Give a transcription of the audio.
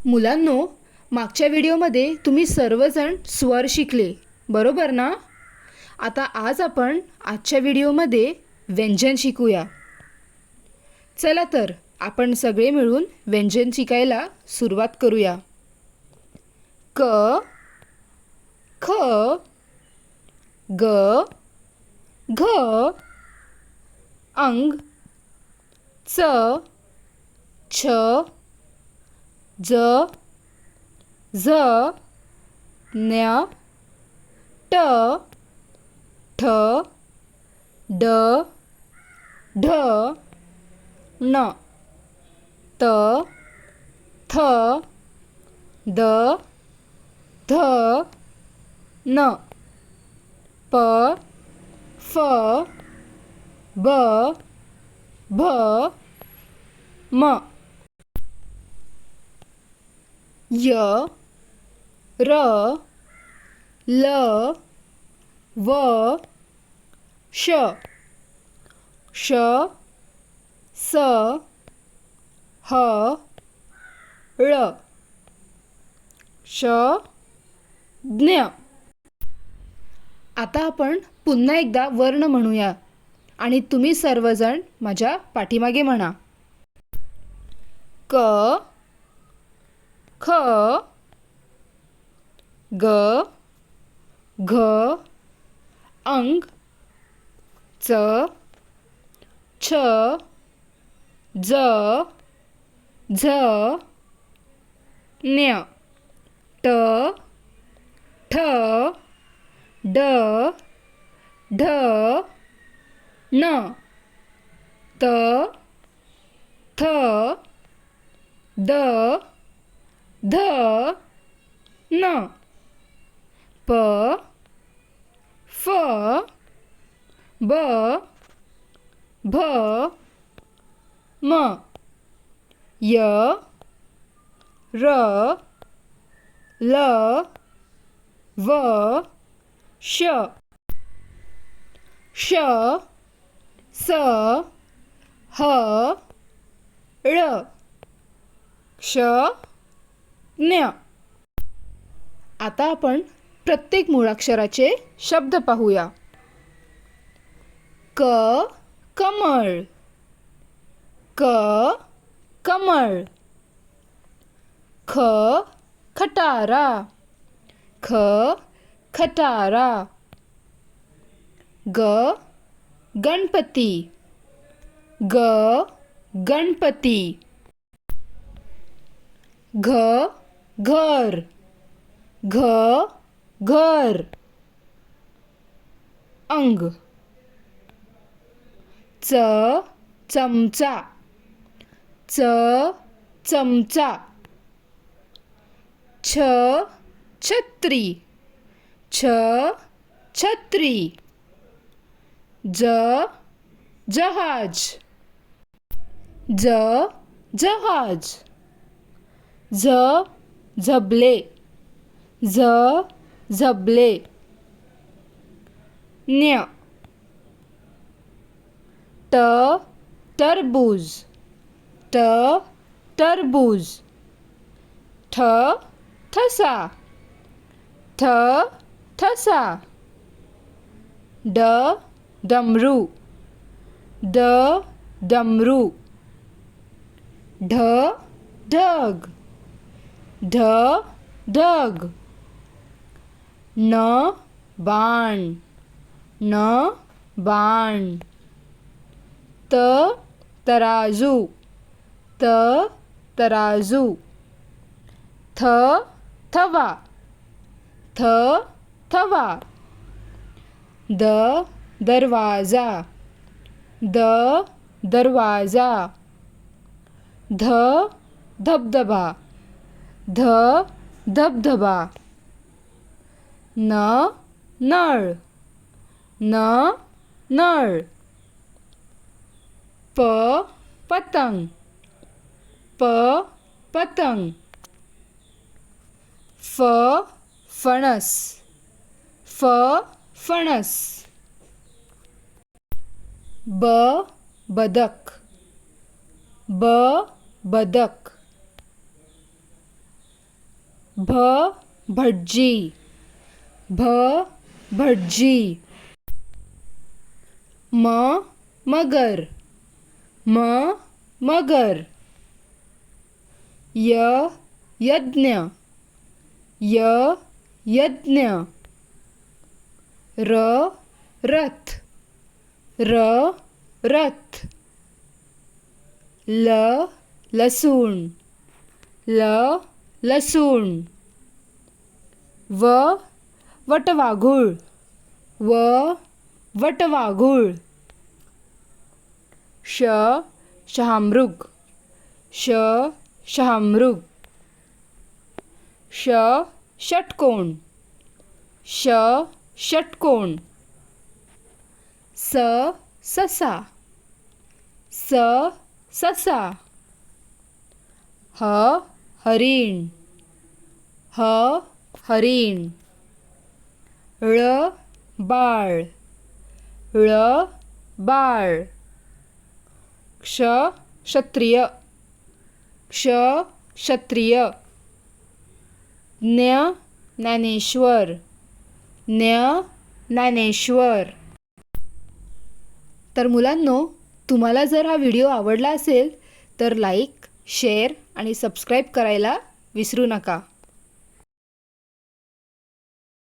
मुलांनो, मागच्या व्हिडिओमध्ये तुम्ही सर्वजण स्वर शिकले, बरोबर ना? आता आज आपण आजच्या व्हिडिओमध्ये व्यंजन शिकूया. चला तर आपण सगळे मिळून व्यंजन शिकायला सुरुवात करूया. क, ख, ग, घ, अंग, च, छ, ज, झ, न्य, ट, ठ, ड, ढ, न, त, थ, द, ध, न, प, फ, ब, भ, म, य, र, ल, व, श, श, स, ह, ळ, श, ज्ञ. आता आपण पुन्हा एकदा वर्ण म्हणूया आणि तुम्ही सर्वजण माझ्या पाठीमागे म्हणा. क, ख, ग, घ, अंग, च, छ, ज, झ, न्य, ट, ठ, ड, ढ, न, त, थ, द, ध, न, प, फ, ब, भ, म, य, र, ल, व, श, श, स, ह, ळ, श, ज्ञ. आता आपण प्रत्येक मूळाक्षराचे शब्द पाहूया. क, कमळ, क, कमळ. ख, खटारा, ख, खटारा. ग, गणपती, ग, गणपती. घ, घर, घ, घर. अंग, च, चमचा, च, चमचा. छ, छत्री, छ, छत्री. ज, जहाज, ज, जहाज. झ, झबले, झ, झबले. न्य, ट, टरबूज, ट, टरबूज. ठ, ठसा, ठ, ठसा. ड, डमरू, ड, डमरू. ढ, ढग, ढ, ढग. न, बाण, न, बाण. त, तराजू, त, तराजू. थ, थवा, थ, थवा. द, दरवाजा, द, दरवाजा. ध, धबधबा, ध, धबधबा. न, नळ, न, नळ. प, पतंग, प, पतंग. फ, फणस, फ, फणस. ब, बदक, ब, बदक. भ भटजी, भ भटजी. म मगर, म मगर. य यज्ञ, य यज्ञ. र रथ, र रथ. ल लसूण, ल लसूण. व वटवाघूळ, व वटवाघूळ. श शहामृग, श शहामृग. ष षटकोण, ष षटकोण. स ससा, स ससा. ह हरिण, ह हरिण. ळ बाळ, ळ बाळ. क्ष क्षत्रिय, क्ष क्षत्रिय. ज्ञ ज्ञानेश्वर, ज्ञ ज्ञानेश्वर. तर मुलांनो, तुम्हाला जर हा व्हिडिओ आवडला असेल तर लाईक, शेअर आणि सबस्क्राईब करायला विसरू नका.